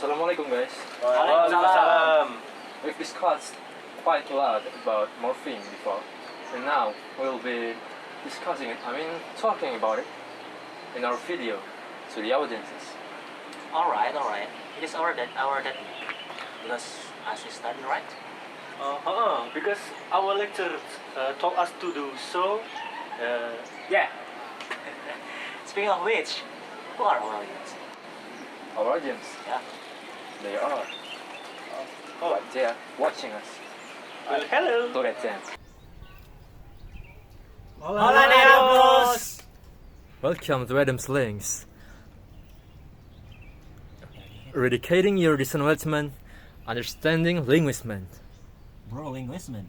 Assalamualaikum guys. Waalaikumsalam. We've discussed quite a lot about morpheme before, and now we'll be discussing it, talking about it in our video to the audiences. Alright. It is our technique. Because as we study, right? Because our lecturer told us to do so. Yeah. Speaking of which, who are our audience? Our audience, Yeah. they are right there watching us. Well, hello. Look at them. Hola there, bros. Welcome to Adam's Links. Eradicating your disenlightenment, understanding linguistic. Bro, linguistic.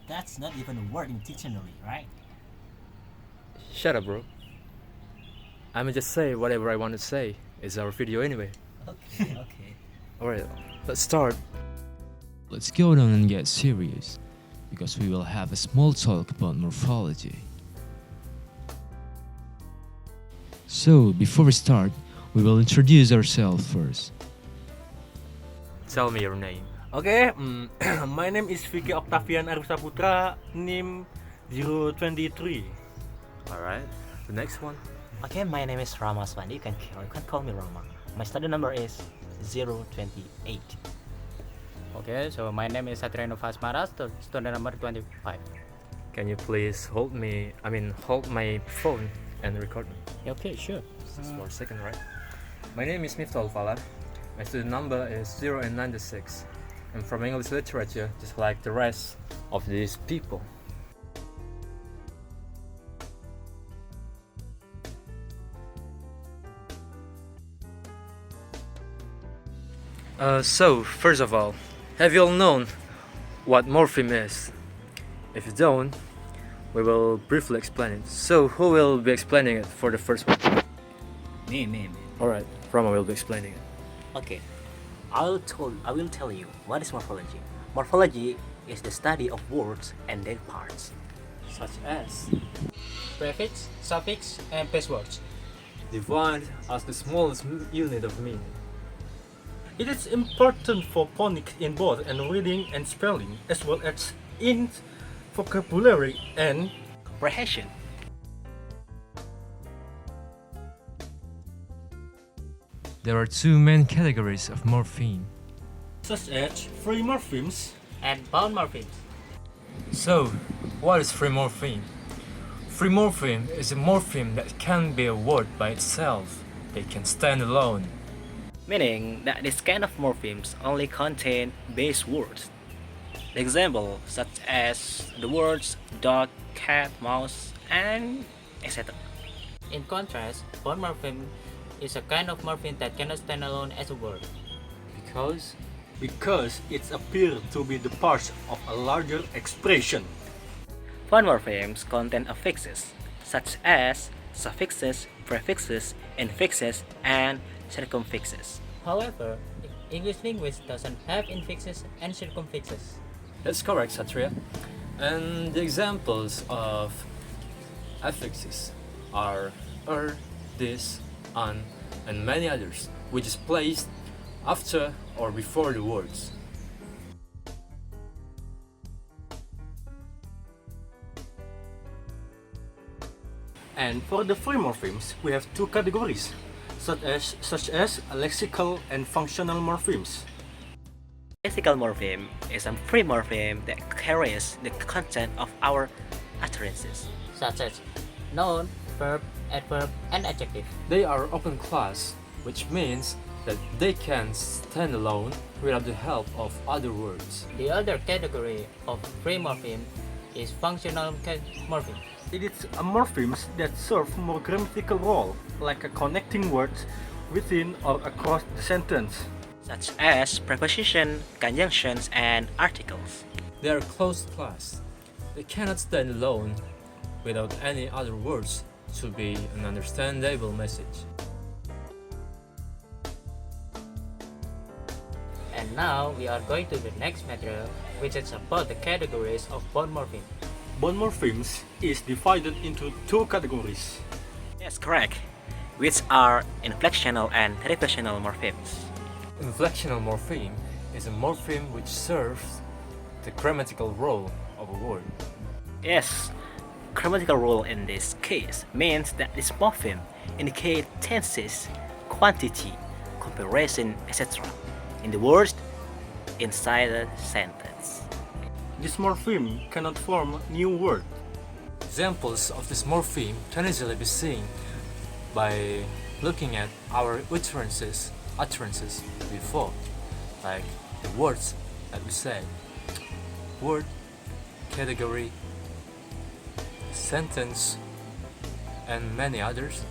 That's not even a word in dictionary, right? Shut up, bro. I'ma just say whatever I want to say. It's our video anyway. Okay. Alright, let's start. Let's go down and get serious, because we will have a small talk about morphology. So, before we start, we will introduce ourselves first. Tell me your name. Okay, my name is Vicky Octavian Putra, NIM 023. Alright, the next one. Okay, my name is Rama Aswandi. You can call me Rama. My study number is 028. Okay, so my name is Satria Inova, student number 25. Can you please hold my phone and record me? Okay, sure. Just for a second, right? My name is Miftahul Falah. My student number is 096. I'm from English literature, just like the rest of these people. So, first of all, have you all known what morpheme is? If you don't, we will briefly explain it. So, who will be explaining it for the first one? Me. Alright, Rama will be explaining it. Okay. I will tell you what is morphology. Morphology is the study of words and their parts. Such as Prefix, suffix, and base words. defined as the smallest unit of meaning. It is important for phonics in both in reading and spelling, as well as in vocabulary and Comprehension. There are two main categories of morpheme. such as free morphemes. And bound morphemes. So, what is free morpheme? Free morpheme is a morpheme that can be a word by itself. It can stand alone. Meaning that this kind of morphemes only contain base words. Example such as the words dog, cat, mouse, and etc. In contrast, bound morpheme is a kind of morpheme that cannot stand alone as a word. Because it appears to be the part of a larger expression. Bound morphemes contain affixes such as suffixes, prefixes, infixes, and circumfixes. However, English linguist doesn't have infixes and circumfixes. That's correct, Satria. And the examples of affixes are this, and many others, which is placed after or before the words. And for the free morphemes, we have two categories, such as lexical and functional morphemes. Lexical morpheme is a free morpheme that carries the content of our utterances. Such as noun, verb, adverb, and adjective. They are open class, which means that they can stand alone without the help of other words. The other category of free morpheme is functional morpheme. It is a morphemes that serve more grammatical role, like a connecting words within or across the sentence. Such as preposition, conjunctions, and articles. They are closed class. They cannot stand alone without any other words to be an understandable message. And now we are going to the next material, which is about the categories of bound morpheme. Bound morphemes is divided into two categories. Yes, correct. Which are inflectional and reversional morphemes. Inflectional morpheme is a morpheme which serves the grammatical role of a word. Yes, grammatical rule in this case means that this morpheme indicates tenses, quantity, comparison, etc. in the words inside a sentence. This morpheme cannot form new word. Examples of this morpheme can easily be seen by looking at our utterances before, like the words that we said, word, category, sentence, and many others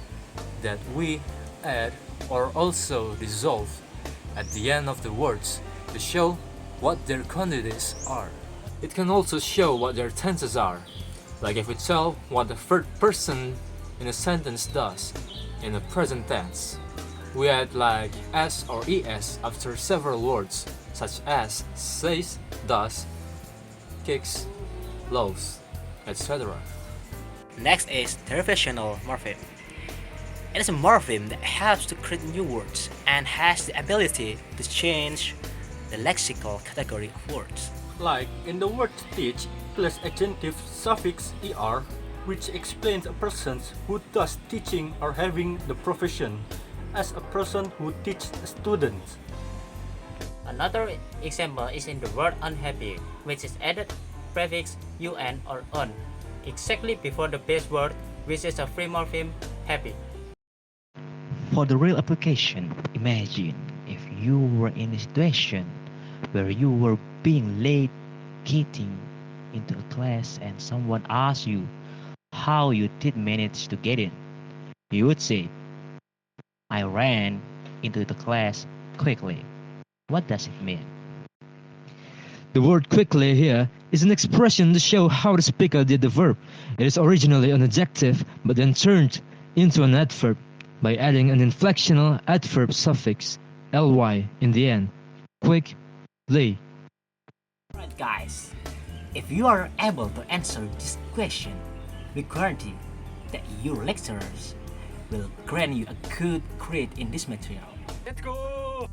that we add or also dissolve at the end of the words to show what their quantities are. It can also show what their tenses are, like if we tell what the third person in a sentence does in the present tense. We add like s or es after several words, such as says, does, kicks, loves, etc. Next is derivational morpheme. It is a morpheme that helps to create new words and has the ability to change the lexical category of words. Like in the word teach plus adjective suffix er, which explains a person who does teaching or having the profession, as a person who teaches students. Another example is in the word unhappy, which is added prefix un or on exactly before the base word, which is a free morpheme happy. For the real application, imagine if you were in a situation where you were being late getting into a class and someone asked you how you did manage to get in. You would say, I ran into the class quickly. What does it mean? The word quickly here is an expression to show how the speaker did the verb. It is originally an adjective but then turned into an adverb by adding an inflectional adverb suffix ly in the end. Quickly. Alright guys, if you are able to answer this question, we guarantee that your lecturers will grant you a good grade in this material. Let's go!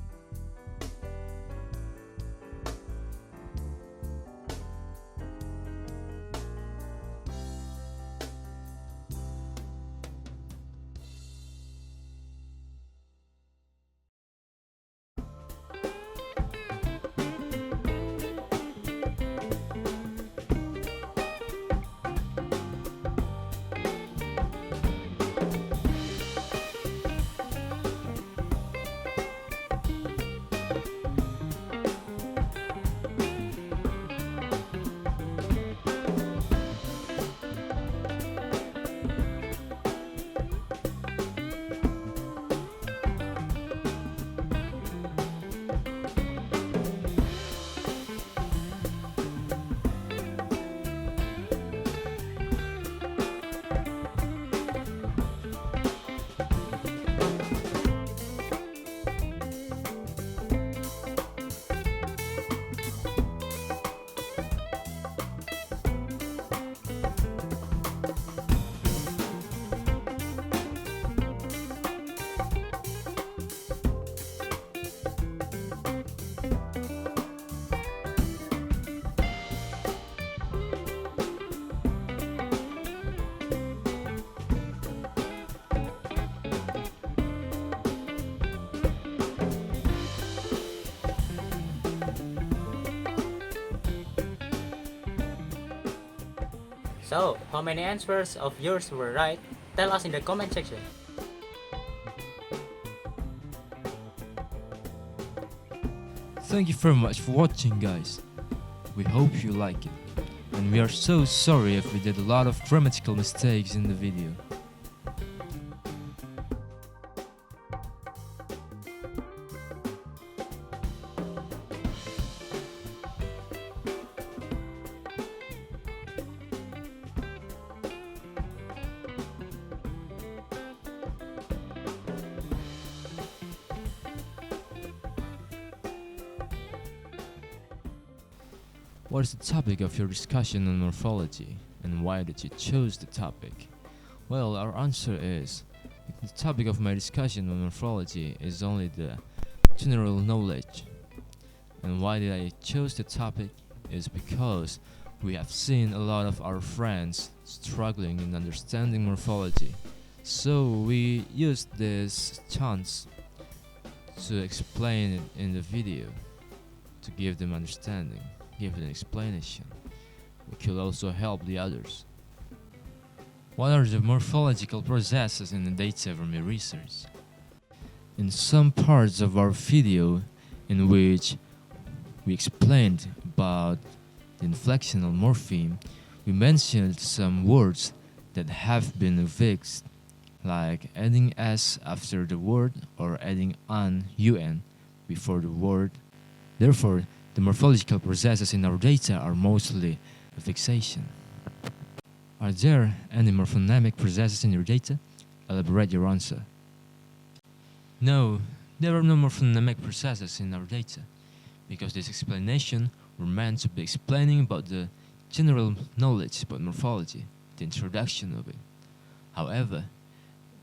So, how many answers of yours were right? Tell us in the comment section. Thank you very much for watching, guys. We hope you like it. And we are so sorry if we did a lot of grammatical mistakes in the video. What is the topic of your discussion on morphology, and why did you choose the topic? Well, our answer is, the topic of my discussion on morphology is only the general knowledge. And why did I choose the topic is because we have seen a lot of our friends struggling in understanding morphology. So we used this chance to explain it in the video, to give them understanding, give an explanation. It could also help the others. What are the morphological processes in the data from your research? In some parts of our video in which we explained about the inflectional morpheme, we mentioned some words that have been affixed, like adding s after the word or adding an before the word. Therefore, the morphological processes in our data are mostly affixation. Are there any morphonemic processes in your data? Elaborate your answer. No, there are no morphonemic processes in our data, because this explanation were meant to be explaining about the general knowledge about morphology, the introduction of it. However,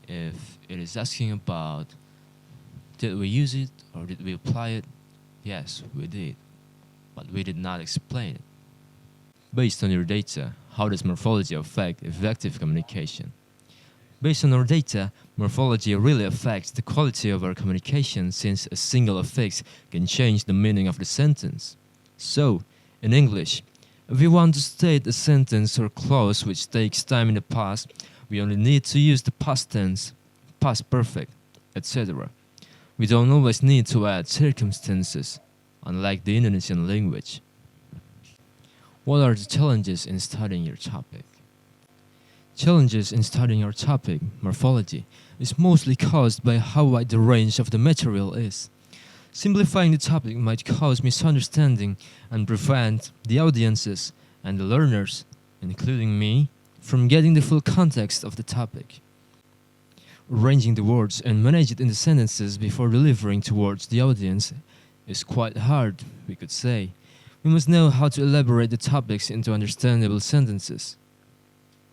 if it is asking about did we use it or did we apply it, yes, we did, but we did not explain it. Based on your data, how does morphology affect effective communication? Based on our data, morphology really affects the quality of our communication, since a single affix can change the meaning of the sentence. So, in English, if we want to state a sentence or clause which takes time in the past, we only need to use the past tense, past perfect, etc. We don't always need to add circumstances, unlike the Indonesian language. What are the challenges in studying your topic? Challenges in studying our topic, morphology, is mostly caused by how wide the range of the material is. Simplifying the topic might cause misunderstanding and prevent the audiences and the learners, including me, from getting the full context of the topic. Arranging the words and manage it in the sentences before delivering towards the audience is quite hard, we could say. We must know how to elaborate the topics into understandable sentences.